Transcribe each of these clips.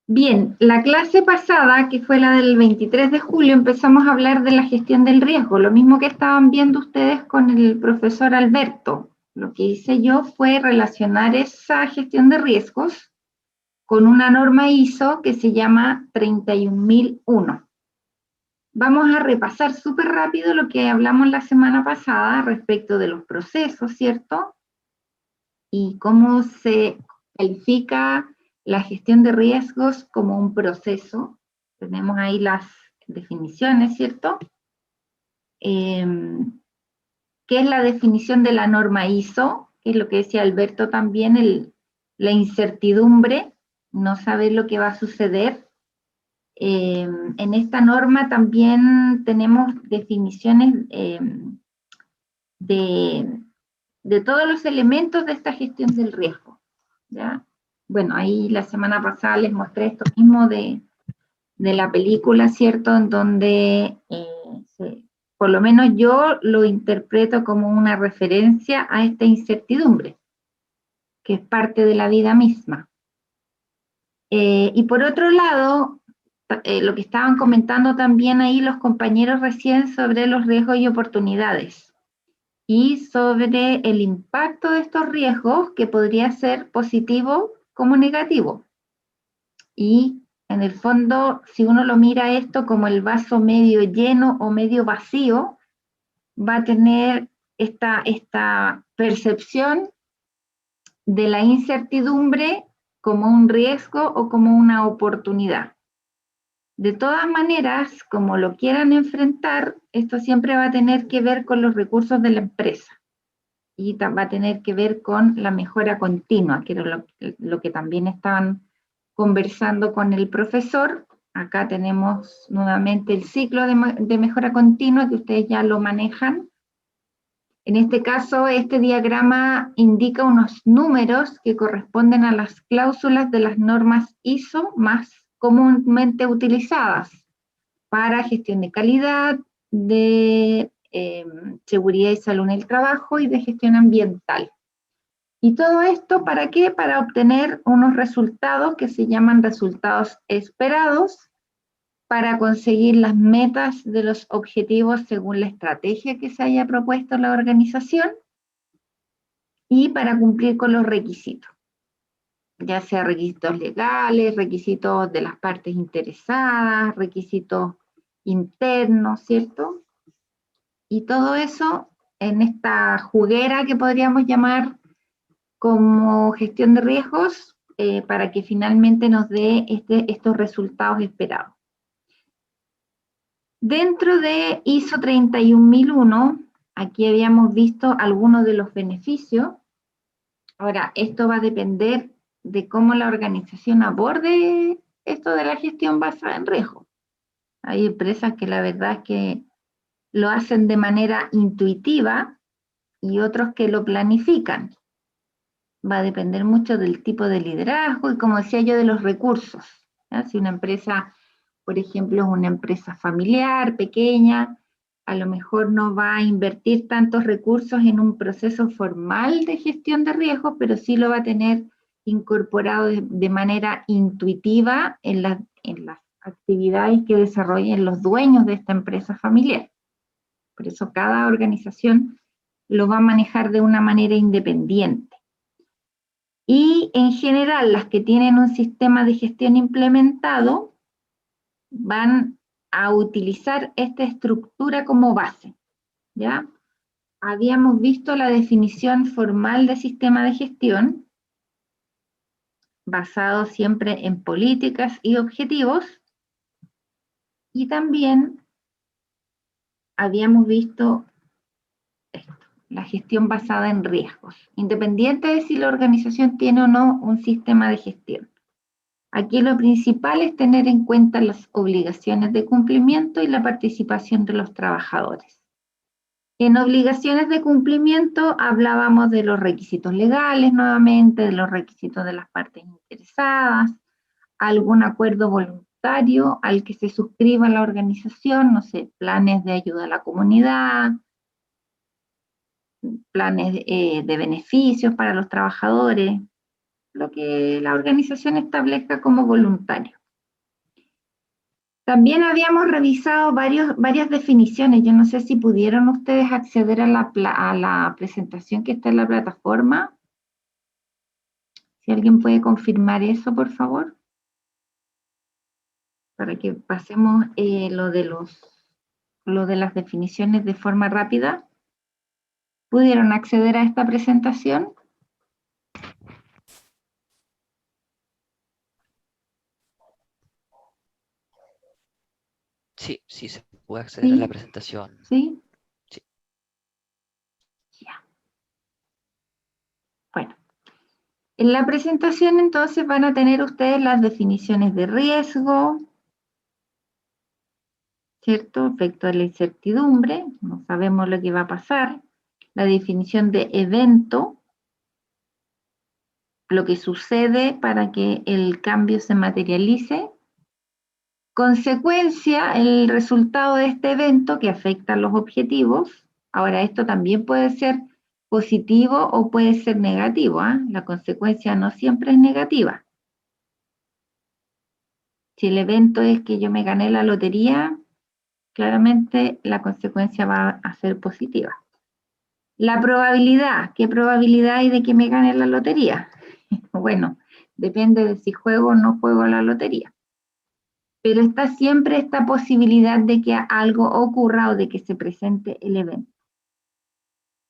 Bien, la clase pasada, que fue la del 23 de julio, empezamos a hablar de la gestión del riesgo, lo mismo que estaban viendo ustedes con el profesor Alberto. Lo que hice yo fue relacionar esa gestión de riesgos con una norma ISO que se llama 31001. Vamos a repasar súper rápido lo que hablamos la semana pasada respecto de los procesos, ¿cierto? Y cómo se califica la gestión de riesgos como un proceso. Tenemos ahí las definiciones, ¿cierto? ¿Qué es la definición de la norma ISO? Que es lo que decía Alberto también, la incertidumbre, no saber lo que va a suceder. En esta norma también tenemos definiciones de todos los elementos de esta gestión del riesgo, ¿ya? Bueno, ahí la semana pasada les mostré esto mismo de la película, ¿cierto? En donde, por lo menos yo lo interpreto como una referencia a esta incertidumbre, que es parte de la vida misma. Y por otro lado, lo que estaban comentando también ahí los compañeros recién sobre los riesgos y oportunidades, y sobre el impacto de estos riesgos que podría ser positivo como negativo. Y en el fondo, si uno lo mira esto como el vaso medio lleno o medio vacío, va a tener esta percepción de la incertidumbre como un riesgo o como una oportunidad. De todas maneras, como lo quieran enfrentar, esto siempre va a tener que ver con los recursos de la empresa y va a tener que ver con la mejora continua, que era lo que también estaban conversando con el profesor. Acá tenemos nuevamente el ciclo de mejora continua, que ustedes ya lo manejan. En este caso, este diagrama indica unos números que corresponden a las cláusulas de las normas ISO más comúnmente utilizadas para gestión de calidad, de seguridad y salud en el trabajo y de gestión ambiental. ¿Y todo esto para qué? Para obtener unos resultados que se llaman resultados esperados, para conseguir las metas de los objetivos según la estrategia que se haya propuesto la organización y para cumplir con los requisitos, ya sea requisitos legales, requisitos de las partes interesadas, requisitos internos, ¿cierto? Y todo eso en esta juguera que podríamos llamar como gestión de riesgos, para que finalmente nos dé estos resultados esperados. Dentro de ISO 31001, aquí habíamos visto algunos de los beneficios. Ahora, esto va a depender de cómo la organización aborde esto de la gestión basada en riesgo. Hay empresas que la verdad es que lo hacen de manera intuitiva y otros que lo planifican. Va a depender mucho del tipo de liderazgo y, como decía yo, de los recursos, ¿ya? Si una empresa, por ejemplo, es una empresa familiar, pequeña, a lo mejor no va a invertir tantos recursos en un proceso formal de gestión de riesgos, pero sí lo va a tener incorporado de manera intuitiva en las actividades que desarrollen los dueños de esta empresa familiar. Por eso cada organización lo va a manejar de una manera independiente. Y en general, las que tienen un sistema de gestión implementado van a utilizar esta estructura como base, ¿ya? Habíamos visto la definición formal de sistema de gestión, basado siempre en políticas y objetivos, y también habíamos visto esto, la gestión basada en riesgos, independiente de si la organización tiene o no un sistema de gestión. Aquí lo principal es tener en cuenta las obligaciones de cumplimiento y la participación de los trabajadores. En obligaciones de cumplimiento hablábamos de los requisitos legales nuevamente, de los requisitos de las partes interesadas, algún acuerdo voluntario al que se suscriba la organización, no sé, planes de ayuda a la comunidad, planes de beneficios para los trabajadores, lo que la organización establezca como voluntario. También habíamos revisado varias definiciones. Yo no sé si pudieron ustedes acceder a la presentación que está en la plataforma. Si alguien puede confirmar eso, por favor. Para que pasemos lo de las definiciones de forma rápida. ¿Pudieron acceder a esta presentación? Sí, sí, se puede acceder a la presentación. ¿Sí? Sí. Ya. Bueno. En la presentación entonces van a tener ustedes las definiciones de riesgo, ¿cierto? Efecto de la incertidumbre, no sabemos lo que va a pasar. La definición de evento, lo que sucede para que el cambio se materialice. Consecuencia, el resultado de este evento que afecta a los objetivos. Ahora, esto también puede ser positivo o puede ser negativo, ¿eh? La consecuencia no siempre es negativa. Si el evento es que yo me gané la lotería, claramente la consecuencia va a ser positiva. La probabilidad, ¿qué probabilidad hay de que me gane la lotería? Bueno, depende de si juego o no juego a la lotería. Pero está siempre esta posibilidad de que algo ocurra o de que se presente el evento.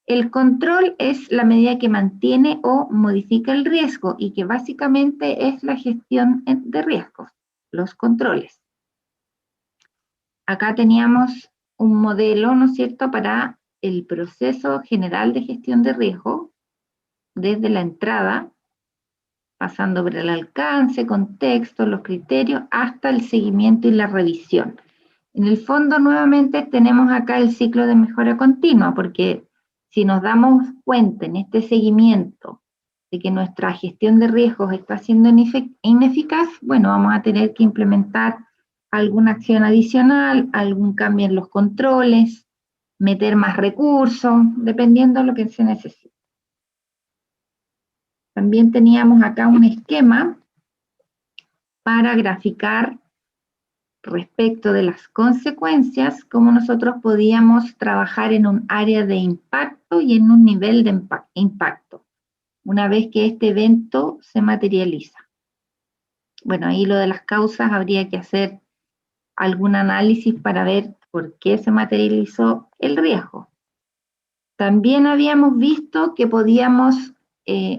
El control es la medida que mantiene o modifica el riesgo y que básicamente es la gestión de riesgos, los controles. Acá teníamos un modelo, ¿no es cierto?, para el proceso general de gestión de riesgo, desde la entrada, pasando por el alcance, contexto, los criterios, hasta el seguimiento y la revisión. En el fondo, nuevamente, tenemos acá el ciclo de mejora continua, porque si nos damos cuenta en este seguimiento de que nuestra gestión de riesgos está siendo ineficaz, bueno, vamos a tener que implementar alguna acción adicional, algún cambio en los controles, meter más recursos, dependiendo de lo que se necesite. También teníamos acá un esquema para graficar respecto de las consecuencias, cómo nosotros podíamos trabajar en un área de impacto y en un nivel de impacto, una vez que este evento se materializa. Bueno, ahí lo de las causas habría que hacer algún análisis para ver por qué se materializó el riesgo. También habíamos visto que podíamos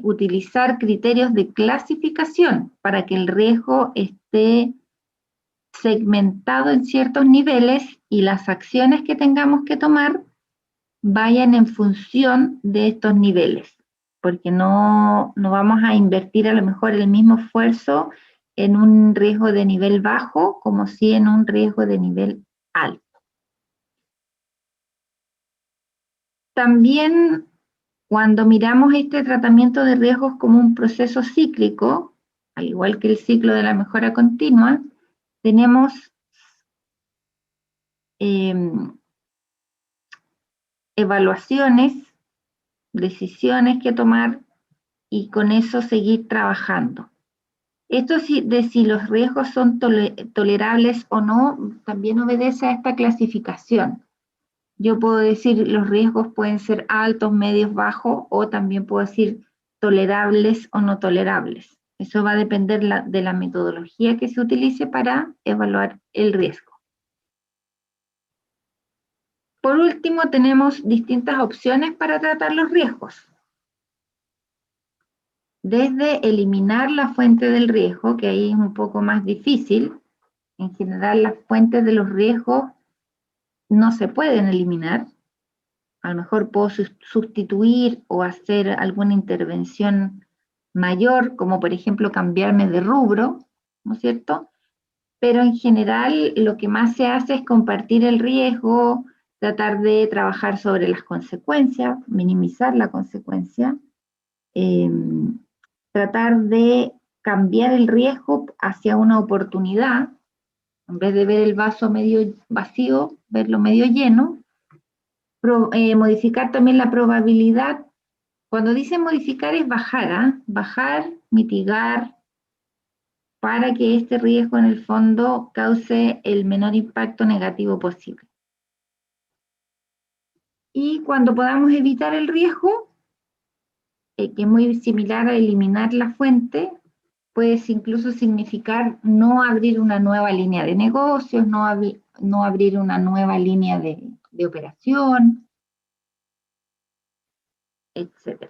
utilizar criterios de clasificación para que el riesgo esté segmentado en ciertos niveles y las acciones que tengamos que tomar vayan en función de estos niveles, porque no vamos a invertir a lo mejor el mismo esfuerzo en un riesgo de nivel bajo como si en un riesgo de nivel alto. También cuando miramos este tratamiento de riesgos como un proceso cíclico, al igual que el ciclo de la mejora continua, tenemos evaluaciones, decisiones que tomar y con eso seguir trabajando. Esto de si los riesgos son tolerables o no, también obedece a esta clasificación. Yo puedo decir los riesgos pueden ser altos, medios, bajos, o también puedo decir tolerables o no tolerables. Eso va a depender de la metodología que se utilice para evaluar el riesgo. Por último, tenemos distintas opciones para tratar los riesgos. Desde eliminar la fuente del riesgo, que ahí es un poco más difícil. En general, las fuentes de los riesgos no se pueden eliminar. A lo mejor puedo sustituir o hacer alguna intervención mayor, como por ejemplo cambiarme de rubro, ¿no es cierto? Pero en general lo que más se hace es compartir el riesgo, tratar de trabajar sobre las consecuencias, minimizar la consecuencia, tratar de cambiar el riesgo hacia una oportunidad, en vez de ver el vaso medio vacío, verlo medio lleno, modificar también la probabilidad Cuando dice modificar es bajar, ¿ah? Bajar, mitigar, para que este riesgo en el fondo cause el menor impacto negativo posible. Y cuando podamos evitar el riesgo, que es muy similar a eliminar la fuente, puede incluso significar no abrir una nueva línea de negocios, no abrir una nueva línea de operación, etc.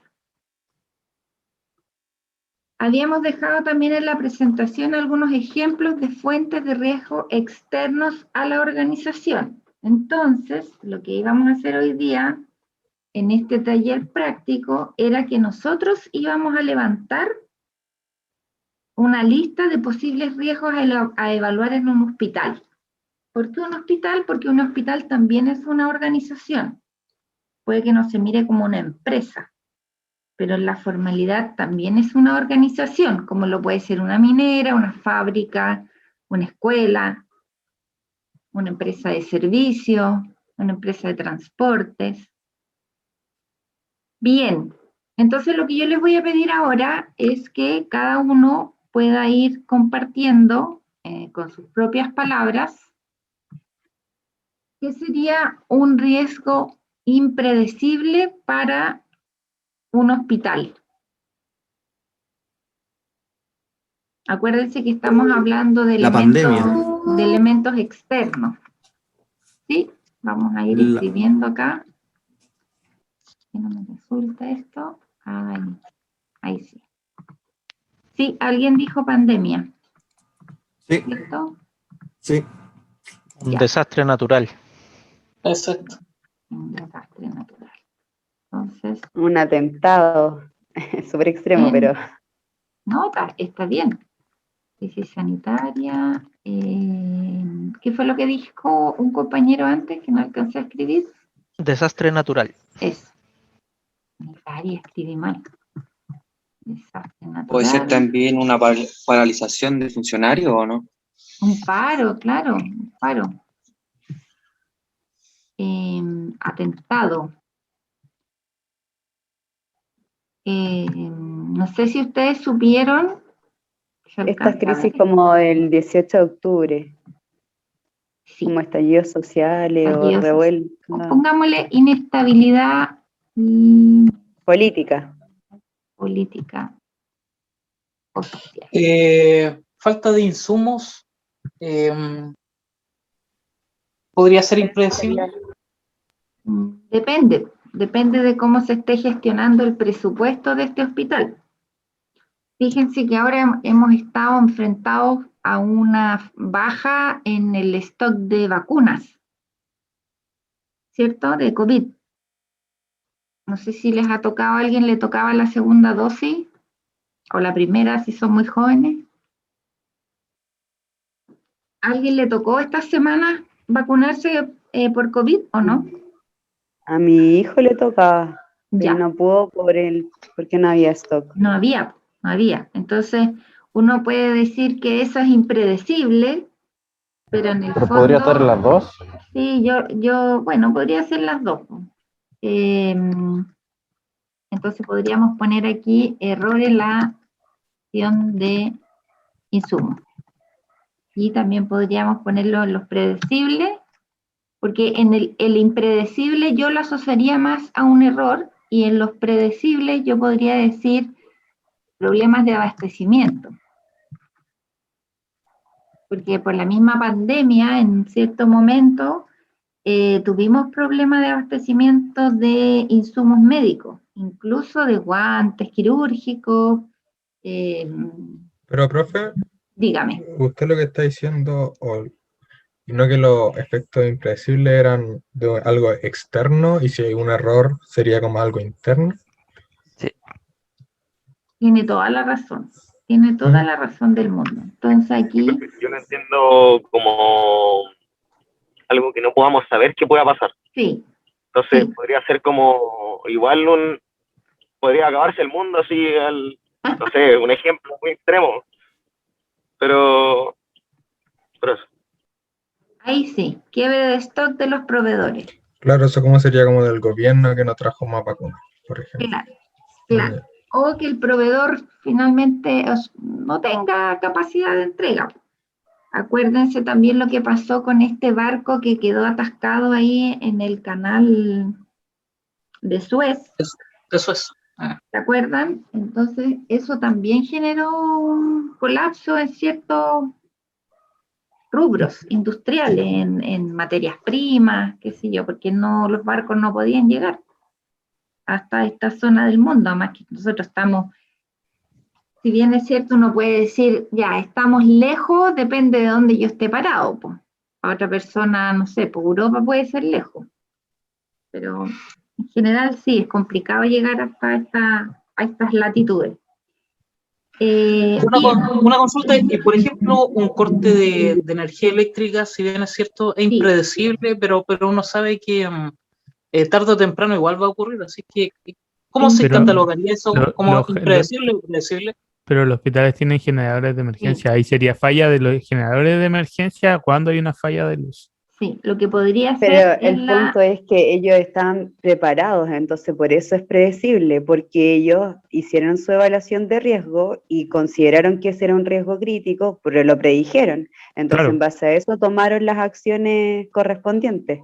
Habíamos dejado también en la presentación algunos ejemplos de fuentes de riesgo externos a la organización. Entonces, lo que íbamos a hacer hoy día en este taller práctico era que nosotros íbamos a levantar una lista de posibles riesgos a evaluar en un hospital. ¿Por qué un hospital? Porque un hospital también es una organización. Puede que no se mire como una empresa, pero en la formalidad también es una organización, como lo puede ser una minera, una fábrica, una escuela, una empresa de servicio, una empresa de transportes. Bien, entonces lo que yo les voy a pedir ahora es que cada uno pueda ir compartiendo con sus propias palabras qué sería un riesgo impredecible para un hospital. Acuérdense que estamos hablando de elementos externos. ¿Sí? Vamos a ir escribiendo acá. Que no me resulta esto. Ahí sí. Sí, alguien dijo pandemia. Sí. ¿Cierto? Sí. Un desastre natural. Exacto. Un desastre natural. Entonces. Un atentado. Súper extremo, pero. No, está bien. Crisis sanitaria. ¿Qué fue lo que dijo un compañero antes que no alcancé a escribir? Desastre natural. Eso. Sanitaria, escribí mal. Desastre natural. ¿Puede ser también una paralización de funcionarios o no? Un paro, claro, un paro. Atentado. No sé si ustedes supieron. Estas crisis como el 18 de octubre, sí, como estallidos sociales o revueltas. Pongámosle inestabilidad política. Falta de insumos. ¿Podría ser impredecible? Depende de cómo se esté gestionando el presupuesto de este hospital. Fíjense que ahora hemos estado enfrentados a una baja en el stock de vacunas, ¿cierto? De COVID. No sé si les ha tocado, a alguien le tocaba la segunda dosis, o la primera si son muy jóvenes. ¿A alguien le tocó esta semana vacunarse por COVID o no? A mi hijo le tocaba, ya. Pero no pudo porque no había stock. No había. Entonces, uno puede decir que eso es impredecible, pero en el fondo... ¿Podría estar las dos? Sí, bueno, podría ser las dos. Entonces podríamos poner aquí error en la gestión de insumos. Y también podríamos ponerlo en los predecibles, porque en el impredecible yo lo asociaría más a un error, y en los predecibles yo podría decir problemas de abastecimiento. Porque por la misma pandemia, en cierto momento, tuvimos problemas de abastecimiento de insumos médicos, incluso de guantes quirúrgicos. Pero, profe, dígame. usted lo que está diciendo, y no que los efectos impredecibles eran de algo externo, y si hay un error sería como algo interno. Sí. Tiene toda la razón. Tiene toda la razón del mundo. Entonces aquí... Yo lo entiendo como algo que no podamos saber que pueda pasar. Sí. Entonces podría ser como, igual podría acabarse el mundo así, no sé, un ejemplo muy extremo. Pero eso. Ahí sí, quiebre de stock de los proveedores. Claro, eso como sería como del gobierno que no trajo más vacunas, por ejemplo. Claro. Claro. O que el proveedor finalmente no tenga capacidad de entrega. Acuérdense también lo que pasó con este barco que quedó atascado ahí en el canal de Suez. Eso es. ¿Se acuerdan? Entonces, eso también generó un colapso en ciertos rubros industriales, en materias primas, qué sé yo, porque los barcos no podían llegar hasta esta zona del mundo, además que nosotros estamos, si bien es cierto, uno puede decir, ya, estamos lejos, depende de dónde yo esté parado, pues. A otra persona, no sé, pues Europa puede ser lejos, pero en general sí, es complicado llegar hasta a estas latitudes. Una consulta, y por ejemplo, un corte de energía eléctrica, si bien es cierto, es Sí. impredecible, pero uno sabe que tarde o temprano igual va a ocurrir, así que ¿cómo se Pero catalogaría eso como los impredecible o predecible? Pero los hospitales tienen generadores de emergencia. Ahí sería falla de los generadores de emergencia cuando hay una falla de luz. Sí, lo que podría ser Pero es el punto es que ellos están preparados, entonces por eso es predecible, porque ellos hicieron su evaluación de riesgo y consideraron que ese era un riesgo crítico, pero lo predijeron. Entonces, Claro. en base a eso, tomaron las acciones correspondientes.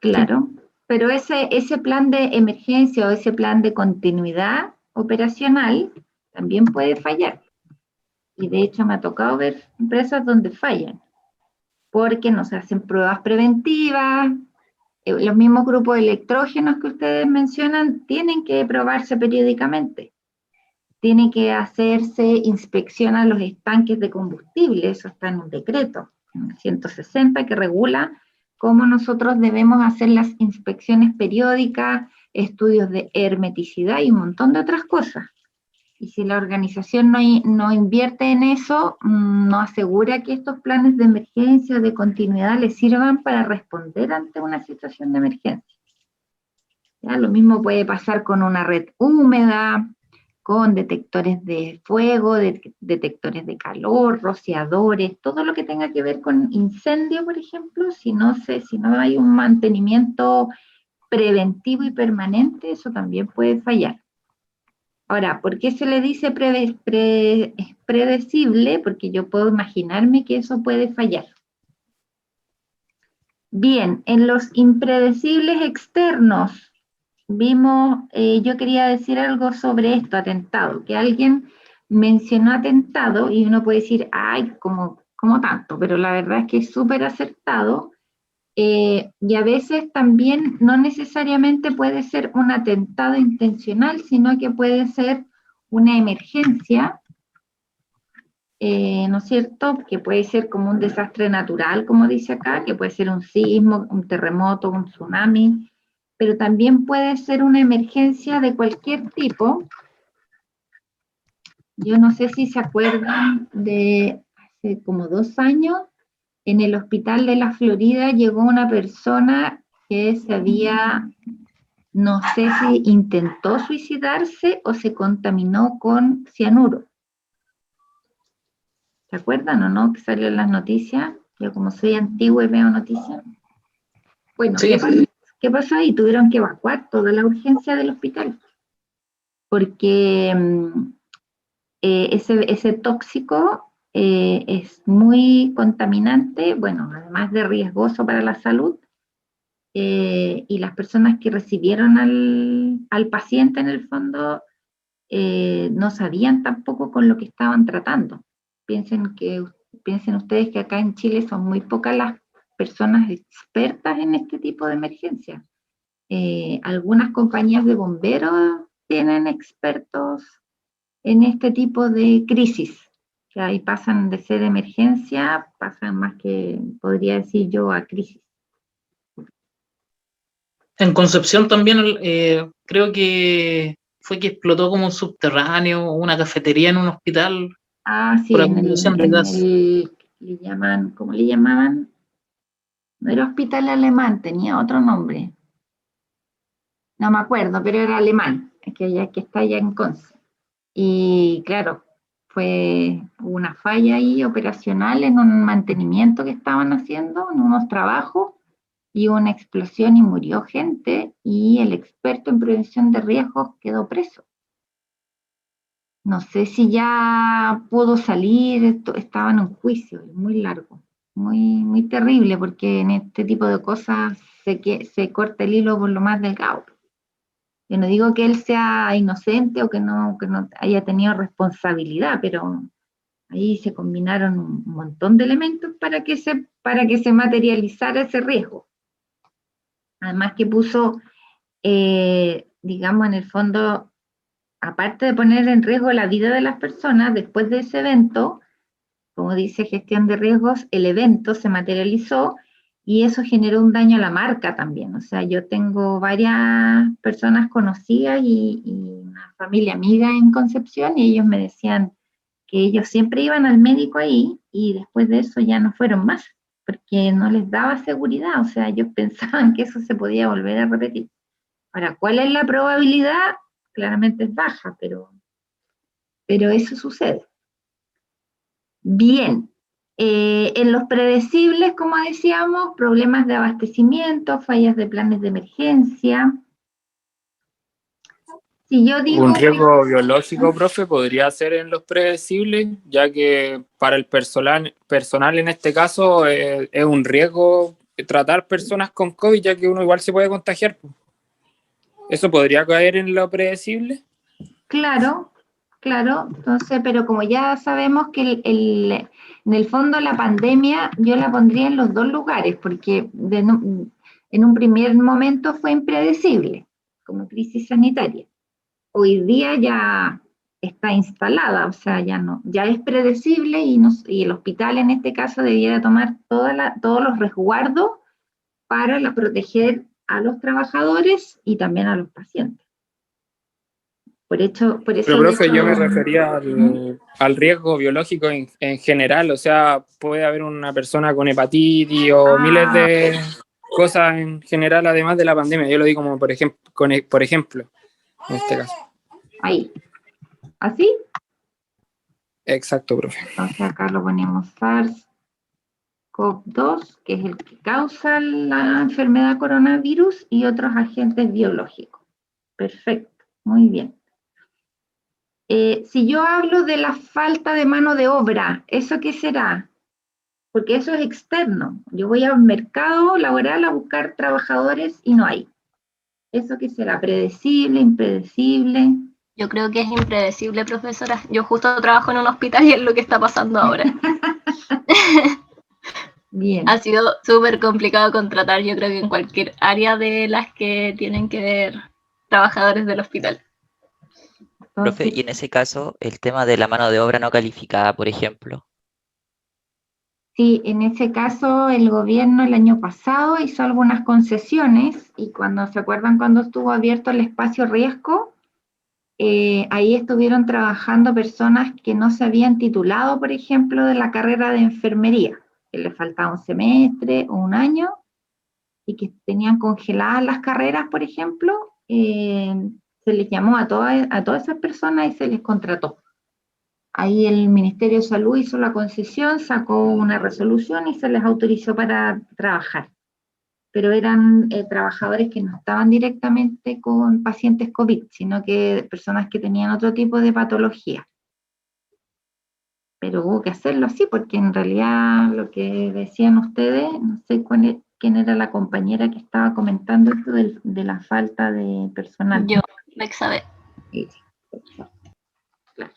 Claro, pero ese plan de emergencia o ese plan de continuidad operacional también puede fallar. Y de hecho me ha tocado ver empresas donde fallan, porque no se hacen pruebas preventivas. Los mismos grupos de electrógenos que ustedes mencionan tienen que probarse periódicamente. Tiene que hacerse inspección a los estanques de combustible, eso está en un decreto, en el 160, que regula cómo nosotros debemos hacer las inspecciones periódicas, estudios de hermeticidad y un montón de otras cosas. Y si la organización no invierte en eso, no asegura que estos planes de emergencia, de continuidad, les sirvan para responder ante una situación de emergencia. ¿Ya? Lo mismo puede pasar con una red húmeda, con detectores de fuego, detectores de calor, rociadores, todo lo que tenga que ver con incendio, por ejemplo, si no hay un mantenimiento preventivo y permanente, eso también puede fallar. Ahora, ¿por qué se le dice predecible? Porque yo puedo imaginarme que eso puede fallar. Bien, en los impredecibles externos, yo quería decir algo sobre esto, atentado, que alguien mencionó atentado y uno puede decir, ay, como tanto, pero la verdad es que es súper acertado. Y a veces también no necesariamente puede ser un atentado intencional, sino que puede ser una emergencia, ¿no es cierto? Que puede ser como un desastre natural, como dice acá, que puede ser un sismo, un terremoto, un tsunami, pero también puede ser una emergencia de cualquier tipo. Yo no sé si se acuerdan de hace como 2 años, en el hospital de la Florida llegó una persona que no sé si intentó suicidarse o se contaminó con cianuro. ¿Se acuerdan o no? Que salió en las noticias. Yo como soy antigua y veo noticias. Bueno, sí. ¿Qué pasó ahí? Tuvieron que evacuar toda la urgencia del hospital. Porque ese tóxico es muy contaminante, bueno, además de riesgoso para la salud, y las personas que recibieron al paciente en el fondo no sabían tampoco con lo que estaban tratando. Piensen ustedes que acá en Chile son muy pocas las personas expertas en este tipo de emergencias. Algunas compañías de bomberos tienen expertos en este tipo de crisis, que ahí pasan de ser emergencia, pasan más que, podría decir yo, a crisis. En Concepción también creo que fue que explotó como un subterráneo, una cafetería en un hospital. Ah, sí, por acumulación de gas. ¿Cómo le llamaban? No era hospital alemán, tenía otro nombre. No me acuerdo, pero era alemán, que está allá en Conce. Y claro, hubo una falla ahí operacional en un mantenimiento que estaban haciendo, en unos trabajos, y una explosión y murió gente, y el experto en prevención de riesgos quedó preso. no sé si ya pudo salir, estaba en un juicio muy largo, muy terrible, porque en este tipo de cosas se corta el hilo por lo más delgado. Yo no digo que él sea inocente o que no haya tenido responsabilidad, pero ahí se combinaron un montón de elementos para que se materializara ese riesgo. Además que puso, digamos, en el fondo, aparte de poner en riesgo la vida de las personas, después de ese evento, como dice gestión de riesgos, el evento se materializó y eso generó un daño a la marca también. O sea, yo tengo varias personas conocidas y una familia amiga en Concepción, y ellos me decían que ellos siempre iban al médico ahí y después de eso ya no fueron más, porque no les daba seguridad. O sea, ellos pensaban que eso se podía volver a repetir. Ahora, ¿cuál es la probabilidad? Claramente es baja, pero eso sucede. Bien, en los predecibles, como decíamos, problemas de abastecimiento, fallas de planes de emergencia. Si yo digo Un riesgo biológico, profe, podría ser en los predecibles, ya que para el personal en este caso es un riesgo tratar personas con COVID, ya que uno igual se puede contagiar. ¿Eso podría caer en lo predecible? Claro, entonces, pero como ya sabemos que en el fondo la pandemia yo la pondría en los dos lugares, porque en un primer momento fue impredecible, como crisis sanitaria. Hoy día ya está instalada, o sea, ya es predecible y el hospital en este caso debiera tomar todos los resguardos para proteger a los trabajadores y también a los pacientes. Por eso Pero, profe, yo me refería al riesgo biológico en general, o sea, puede haber una persona con hepatitis o miles de cosas en general, además de la pandemia. Yo lo digo como, por ejemplo, en este caso. Ahí. ¿Así? Exacto, profe. Entonces acá lo ponemos SARS-CoV-2, que es el que causa la enfermedad coronavirus, y otros agentes biológicos. Perfecto, muy bien. Si yo hablo de la falta de mano de obra, ¿eso qué será? Porque eso es externo. Yo voy al mercado laboral a buscar trabajadores y no hay. ¿Eso qué será? ¿Predecible, impredecible? Yo creo que es impredecible, profesora. Yo justo trabajo en un hospital y es lo que está pasando ahora. Bien. Ha sido súper complicado contratar, yo creo que en cualquier área de las que tienen que ver trabajadores del hospital. Profe, y en ese caso, el tema de la mano de obra no calificada, por ejemplo. Sí, en ese caso el gobierno el año pasado hizo algunas concesiones y ¿se acuerdan cuando estuvo abierto el espacio riesgo? Ahí estuvieron trabajando personas que no se habían titulado, por ejemplo, de la carrera de enfermería, que les faltaba un semestre o un año y que tenían congeladas las carreras, por ejemplo. Se les llamó a todas esas personas y se les contrató. Ahí el Ministerio de Salud hizo la concesión, sacó una resolución y se les autorizó para trabajar. Pero eran trabajadores que no estaban directamente con pacientes COVID, sino que personas que tenían otro tipo de patología. Pero hubo que hacerlo así, porque en realidad lo que decían ustedes, no sé quién era la compañera que estaba comentando esto de la falta de personal. Yo, Bexabe. Sí, claro.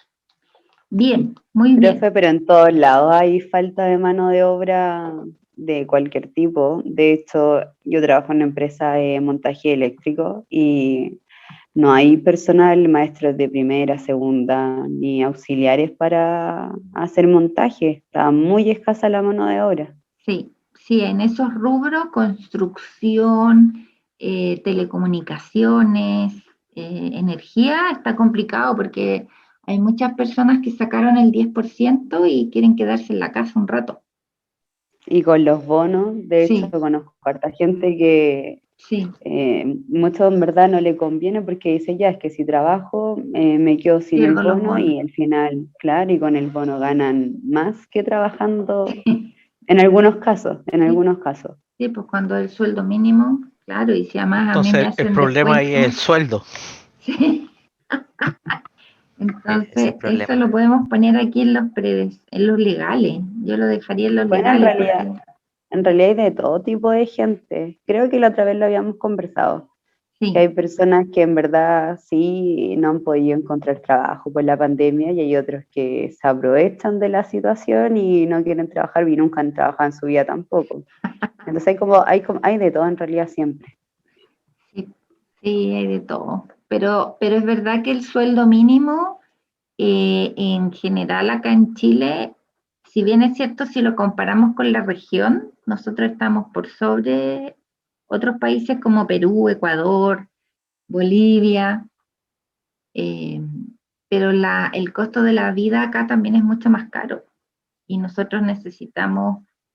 Bien, muy bien. Profe, pero en todos lados hay falta de mano de obra de cualquier tipo. De hecho, yo trabajo en una empresa de montaje eléctrico y no hay personal, maestros de primera, segunda, ni auxiliares para hacer montaje. Está muy escasa la mano de obra. Sí, en esos rubros, construcción, telecomunicaciones, energía, está complicado porque hay muchas personas que sacaron el 10% y quieren quedarse en la casa un rato. Y con los bonos, de hecho, conozco harta gente que mucho en verdad no le conviene porque dice, ya, es que si trabajo me quedo sin Pierdo el bono y al final, claro, y con el bono ganan más que trabajando en algunos casos, Sí, pues cuando el sueldo mínimo, claro, y si además entonces, a mí me hacen el problema ahí es el descuento. sueldo. Sí. Entonces, problema. eso lo podemos poner aquí en los legales. Yo lo dejaría en los Bueno, en legales. realidad, hay de todo tipo de gente. Creo que la otra vez lo habíamos conversado. Sí. Que hay personas que en verdad sí no han podido encontrar trabajo por la pandemia y hay otros que se aprovechan de la situación y no quieren trabajar y nunca han trabajado en su vida tampoco. Entonces hay de todo en realidad siempre. Sí, hay de todo. Pero es verdad que el sueldo mínimo, en general acá en Chile, si bien es cierto, si lo comparamos con la región, nosotros estamos por sobre otros países como Perú, Ecuador, Bolivia, pero el costo de la vida acá también es mucho más caro. Y nosotros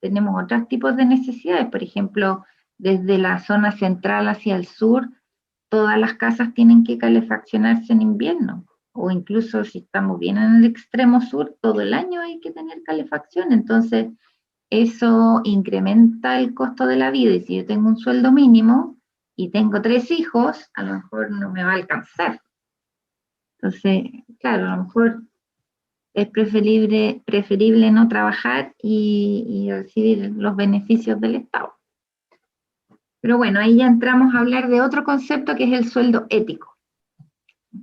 tenemos otros tipos de necesidades. Por ejemplo, desde la zona central hacia el sur, todas las casas tienen que calefaccionarse en invierno, o incluso si estamos bien en el extremo sur, todo el año hay que tener calefacción. Entonces, eso incrementa el costo de la vida, y si yo tengo un sueldo mínimo y tengo 3 hijos, a lo mejor no me va a alcanzar. Entonces, claro, a lo mejor es preferible no trabajar y recibir los beneficios del Estado. Pero bueno, ahí ya entramos a hablar de otro concepto que es el sueldo ético.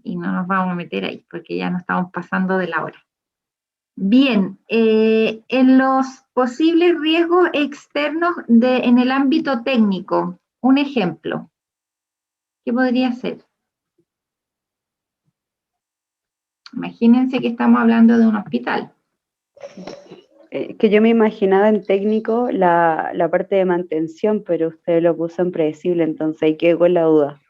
Y no nos vamos a meter ahí, porque ya nos estamos pasando de la hora. Bien, en los posibles riesgos externos en el ámbito técnico, un ejemplo. ¿Qué podría ser? Imagínense que estamos hablando de un hospital. Que yo me imaginaba en técnico la parte de mantención, pero usted lo puso en predecible, entonces ahí quedo con la duda.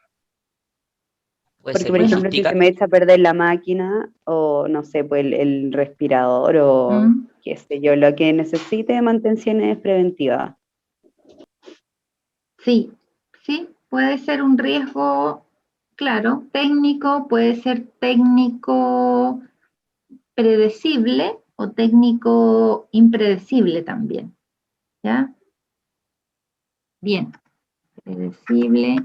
Porque, por ejemplo, si se me echa a perder la máquina, o no sé, pues el respirador, o qué sé yo, lo que necesite de mantención es preventiva. Sí, puede ser un riesgo, claro, técnico, puede ser técnico predecible o técnico impredecible también, ¿ya? Bien, predecible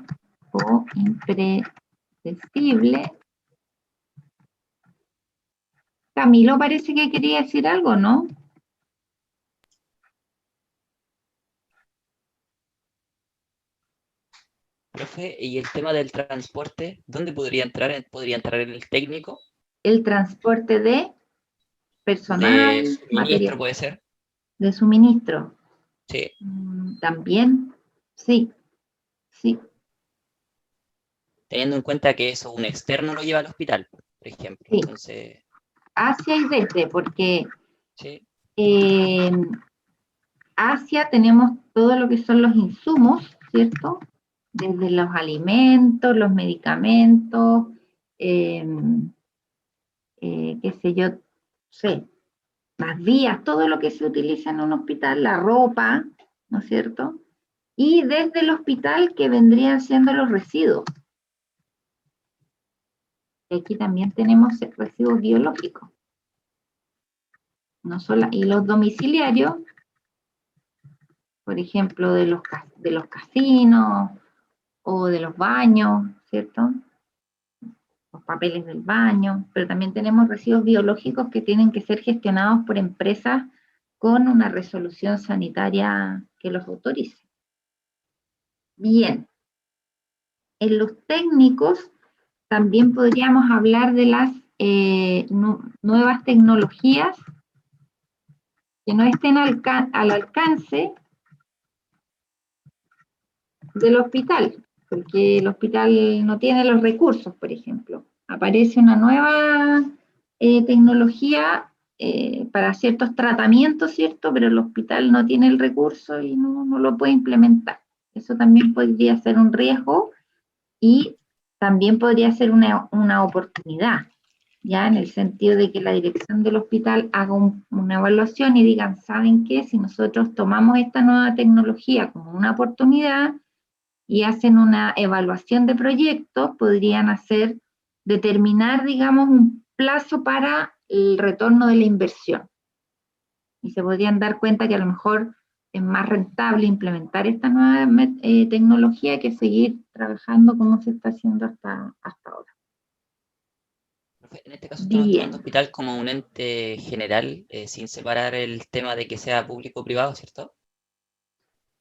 o impredecible. Camilo parece que quería decir algo, ¿no? Profe, ¿y el tema del transporte? ¿Dónde podría entrar? ¿Podría entrar en el técnico? El transporte de personal, ¿De suministro material, puede ser? de suministro. Sí. También, sí. Teniendo en cuenta que eso un externo lo lleva al hospital, por ejemplo. Sí. Entonces, Asia y desde, porque sí. en Asia tenemos todo lo que son los insumos, ¿cierto? Desde los alimentos, los medicamentos, qué sé yo, las vías, todo lo que se utiliza en un hospital, la ropa, ¿no es cierto? Y desde el hospital que vendrían siendo los residuos. Y aquí también tenemos residuos biológicos. No solo, y los domiciliarios, por ejemplo, de los casinos o de los baños, ¿cierto? Los papeles del baño, pero también tenemos residuos biológicos que tienen que ser gestionados por empresas con una resolución sanitaria que los autorice. Bien, en los técnicos también podríamos hablar de las nuevas tecnologías que no estén al alcance del hospital, porque el hospital no tiene los recursos, por ejemplo. Aparece una nueva tecnología para ciertos tratamientos, ¿cierto? Pero el hospital no tiene el recurso y no lo puede implementar. Eso también podría ser un riesgo y también podría ser una oportunidad, ya en el sentido de que la dirección del hospital haga una evaluación y digan, ¿saben qué? Si nosotros tomamos esta nueva tecnología como una oportunidad y hacen una evaluación de proyectos, podrían determinar, digamos, un plazo para el retorno de la inversión. Y se podrían dar cuenta que a lo mejor es más rentable implementar esta nueva tecnología que seguir trabajando como se está haciendo hasta ahora. Profe, en este caso estamos Bien. tomando hospital como un ente general, sin separar el tema de que sea público o privado, ¿cierto?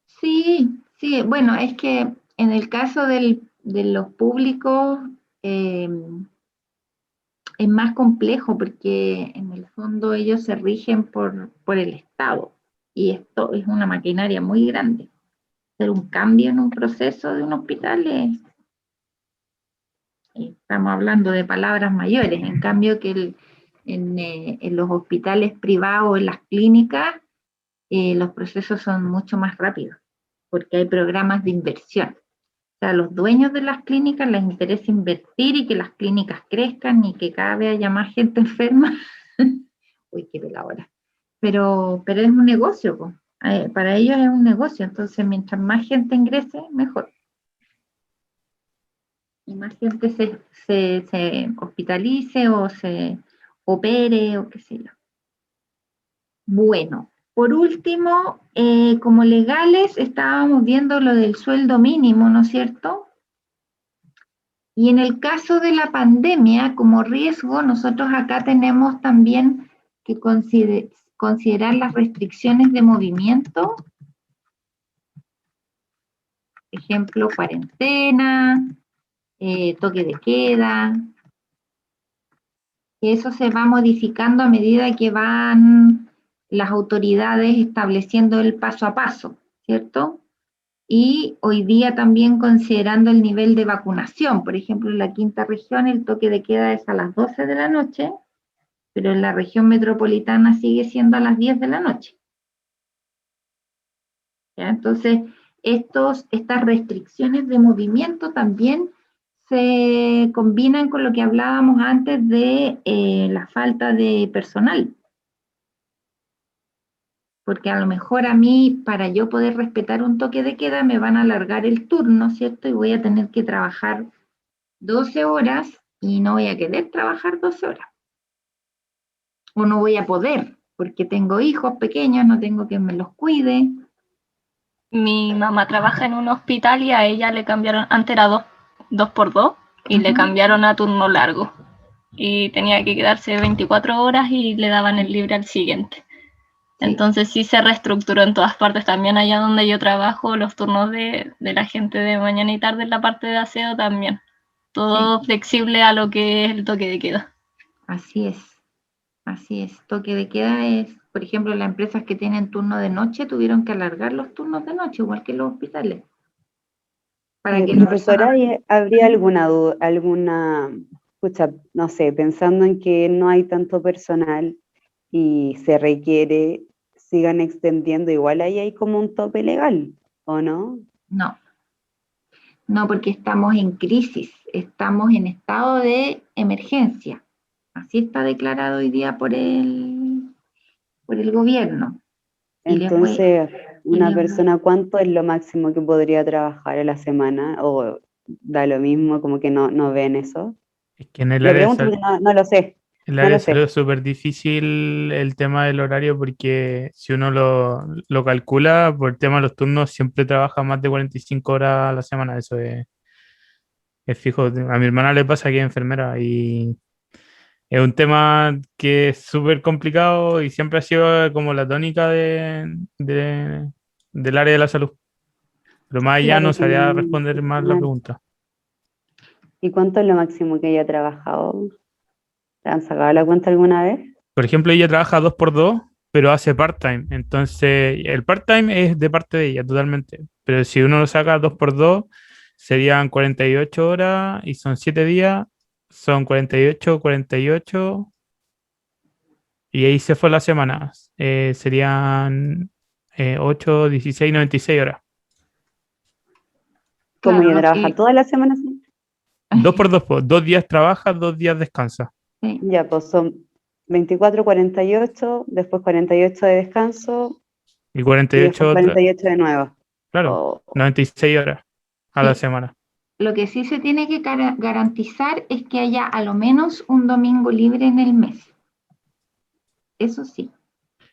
Sí, sí, bueno, es que en el caso de los públicos es más complejo porque en el fondo ellos se rigen por el Estado y esto es una maquinaria muy grande. Hacer un cambio en un proceso de un hospital estamos hablando de palabras mayores, en cambio que en los hospitales privados, en las clínicas, los procesos son mucho más rápidos, porque hay programas de inversión. O sea, a los dueños de las clínicas les interesa invertir y que las clínicas crezcan y que cada vez haya más gente enferma. Uy, qué pela ahora. Pero es un negocio, po. Para ellos es un negocio, entonces mientras más gente ingrese, mejor. Y más gente se hospitalice o se opere o qué sé yo. Bueno, por último, como legales estábamos viendo lo del sueldo mínimo, ¿no es cierto? Y en el caso de la pandemia, como riesgo, nosotros acá tenemos también que considerar las restricciones de movimiento, ejemplo, cuarentena, toque de queda. Eso se va modificando a medida que van las autoridades estableciendo el paso a paso, ¿cierto? Y hoy día también considerando el nivel de vacunación. Por ejemplo, en la quinta región el toque de queda es a las 12 de la noche, pero en la región metropolitana sigue siendo a las 10 de la noche. ¿Ya? Entonces, estas restricciones de movimiento también se combinan con lo que hablábamos antes de la falta de personal. Porque a lo mejor a mí, para yo poder respetar un toque de queda, me van a alargar el turno, ¿cierto? Y voy a tener que trabajar 12 horas y no voy a querer trabajar 12 horas. O no voy a poder, porque tengo hijos pequeños, no tengo quien me los cuide. Mi mamá trabaja en un hospital y a ella le cambiaron, antes era 2x2, y le cambiaron a turno largo. Y tenía que quedarse 24 horas y le daban el libre al siguiente. Entonces sí se reestructuró en todas partes, también allá donde yo trabajo, los turnos de la gente de mañana y tarde en la parte de aseo también. Todo flexible a lo que es el toque de queda. Así es. Toque de queda es, por ejemplo, las empresas que tienen turno de noche tuvieron que alargar los turnos de noche, igual que los hospitales. Para que profesora, ¿habría alguna duda, no sé, pensando en que no hay tanto personal y se requiere, sigan extendiendo, igual ahí hay como un tope legal, ¿o no? No, porque estamos en crisis, estamos en estado de emergencia. Así está declarado hoy día por el gobierno. Entonces, una persona, ¿cuánto es lo máximo que podría trabajar a la semana? ¿O da lo mismo, como que no ven eso? Es que en el Le área de pregunto salud, porque no lo sé. el área de salud es súper difícil el tema del horario porque si uno lo calcula por el tema de los turnos, siempre trabaja más de 45 horas a la semana. Eso es fijo. A mi hermana le pasa que es enfermera y es un tema que es súper complicado y siempre ha sido como la tónica del área de la salud. Pero más allá Claro, no sabría responder más la pregunta. ¿Y cuánto es lo máximo que haya trabajado? ¿Te han sacado la cuenta alguna vez? Por ejemplo, ella trabaja 2x2, pero hace part-time. Entonces, el part-time es de parte de ella totalmente. Pero si uno lo saca 2x2, serían 48 horas y son 7 días. Son 48, 48. Y ahí se fue la semana. Serían 8, 16, 96 horas. ¿Cómo ella trabaja toda la semana? 2x2, pues. 2 días trabaja, 2 días descansa. Ya, pues son 24, 48, después 48 de descanso. Y 48 después 48 de nuevo. Claro, 96 horas a la semana. Lo que sí se tiene que garantizar es que haya a lo menos un domingo libre en el mes. Eso sí.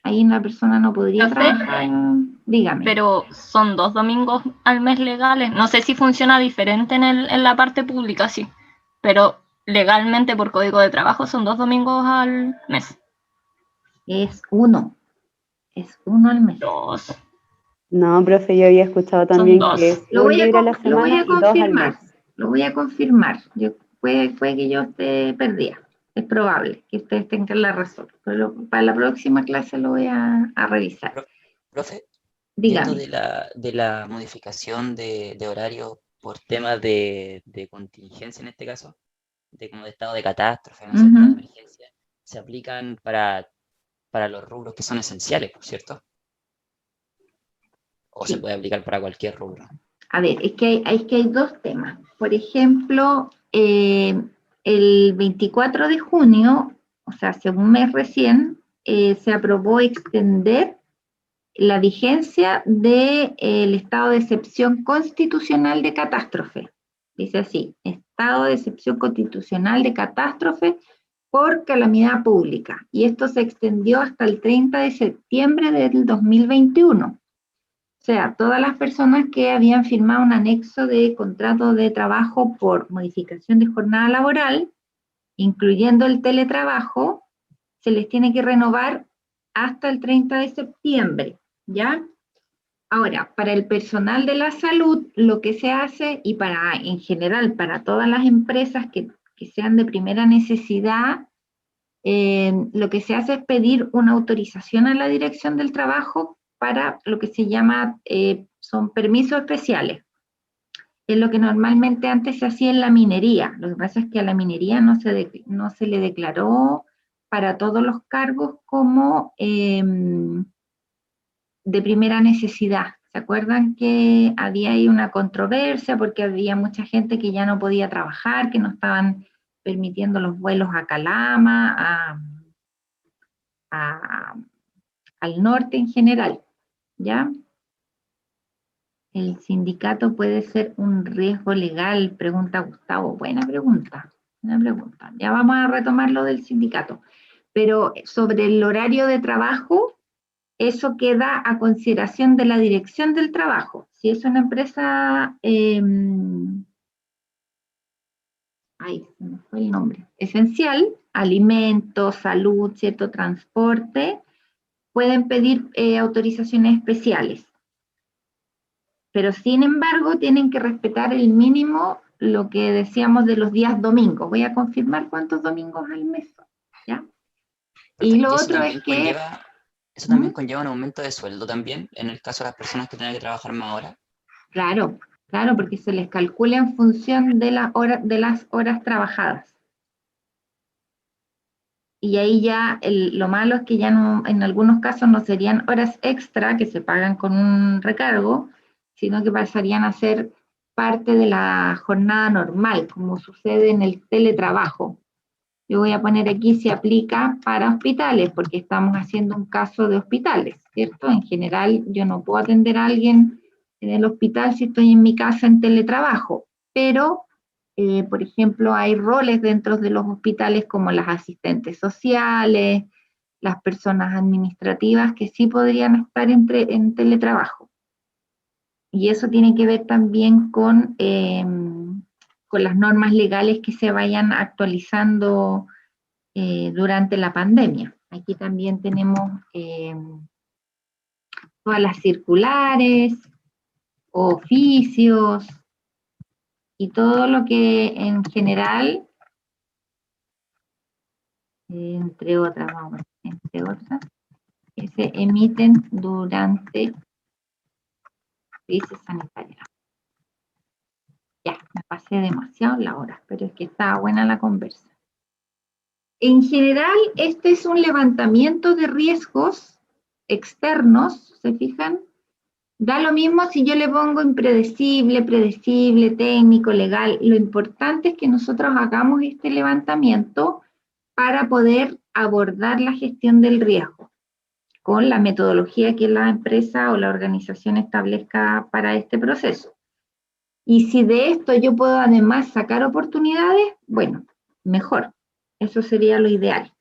Ahí una persona no podría trabajar. Dígame. Pero son 2 domingos al mes legales. No sé si funciona diferente en la parte pública, sí. Pero legalmente por código de trabajo son 2 domingos al mes. Es uno al mes. 2. No, profe, yo había escuchado Son también 2. que es Lo un voy a, libre a la lo voy semana a y 2 al confirmar. mes. Lo voy a confirmar. Puede que yo esté perdida. Es probable que ustedes tengan la razón. Pero para la próxima clase lo voy a revisar. Profe, viendo Dígame. de la modificación de horario por temas de contingencia en este caso, de como de estado de catástrofe, no sé, estado de emergencia, se aplican para los rubros que son esenciales, ¿por cierto? ¿O se puede aplicar para cualquier rubro? A ver, es que hay dos temas. Por ejemplo, el 24 de junio, o sea, hace un mes recién, se aprobó extender la vigencia del estado de excepción constitucional de catástrofe. Dice así, estado de excepción constitucional de catástrofe por calamidad pública. Y esto se extendió hasta el 30 de septiembre del 2021. O sea, todas las personas que habían firmado un anexo de contrato de trabajo por modificación de jornada laboral, incluyendo el teletrabajo, se les tiene que renovar hasta el 30 de septiembre, ¿ya? Ahora, para el personal de la salud, lo que se hace, y en general para todas las empresas que sean de primera necesidad, lo que se hace es pedir una autorización a la Dirección del Trabajo para lo que se llama, son permisos especiales. Es lo que normalmente antes se hacía en la minería. Lo que pasa es que a la minería no se le declaró para todos los cargos como de primera necesidad. ¿Se acuerdan que había ahí una controversia porque había mucha gente que ya no podía trabajar, que no estaban permitiendo los vuelos a Calama, al norte en general, ¿ya? ¿El sindicato puede ser un riesgo legal? Pregunta Gustavo. Buena pregunta. Ya vamos a retomar lo del sindicato. Pero sobre el horario de trabajo, eso queda a consideración de la Dirección del Trabajo. Si es una empresa, se me fue el nombre, esencial, alimentos, salud, cierto transporte, pueden pedir autorizaciones especiales. Pero sin embargo tienen que respetar el mínimo, lo que decíamos de los días domingos. Voy a confirmar cuántos domingos al mes son, ¿ya? Y lo otro es que... ¿Eso también conlleva un aumento de sueldo también, en el caso de las personas que tengan que trabajar más horas? Claro, porque se les calcula en función de las horas trabajadas. Y ahí ya, lo malo es que ya no, en algunos casos no serían horas extra que se pagan con un recargo, sino que pasarían a ser parte de la jornada normal, como sucede en el teletrabajo. Yo voy a poner aquí si aplica para hospitales, porque estamos haciendo un caso de hospitales, ¿cierto? En general, yo no puedo atender a alguien en el hospital si estoy en mi casa en teletrabajo, pero, por ejemplo, hay roles dentro de los hospitales como las asistentes sociales, las personas administrativas que sí podrían estar en teletrabajo. Y eso tiene que ver también con las normas legales que se vayan actualizando durante la pandemia. Aquí también tenemos todas las circulares, oficios y todo lo que en general, entre otras, que se emiten durante crisis sanitaria. Ya, me pasé demasiado la hora, pero es que estaba buena la conversa. En general, este es un levantamiento de riesgos externos, ¿se fijan? Da lo mismo si yo le pongo impredecible, predecible, técnico, legal. Lo importante es que nosotros hagamos este levantamiento para poder abordar la gestión del riesgo con la metodología que la empresa o la organización establezca para este proceso. Y si de esto yo puedo además sacar oportunidades, bueno, mejor. Eso sería lo ideal.